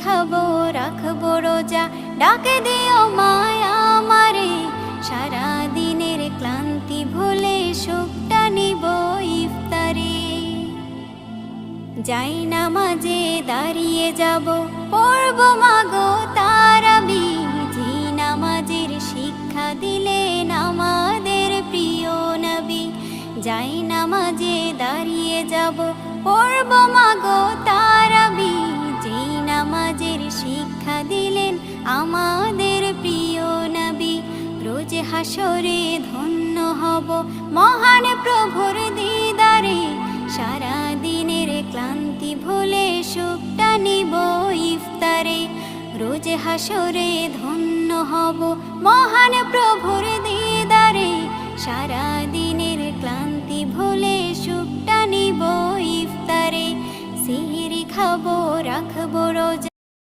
খাবো রাখবো রোজা, ডাকে দিও মায়া আমারে। সারা দিনের ক্লান্তি ভুলে সুখটা নিব ইফতারে। যাই নামাজে দাঁড়িয়ে যাব, পড়ব মাগো তারাবি। যে নামাজের শিক্ষা দিলেন আমাদের প্রিয় নবী। যাই নামাজে দাঁড়িয়ে যাব, পড়ব মাগো তারাবি। যে নামাজের শিক্ষা দিলেন আমাদের প্রিয় নবী। রোজ হাসরে ধন্য হব মহান প্রভুর দিদারে। সারা দিনের ক্লান্তি ভুলে সুখটা নিব ইফতারে। রোজ হাসরে ধন্য হব মহান প্রভুর দিদারে। সারা দিনের ক্লান্তি ভুলে সুখটা নিব ইফতারে। সিহরি খাবো রাখবো রোজা,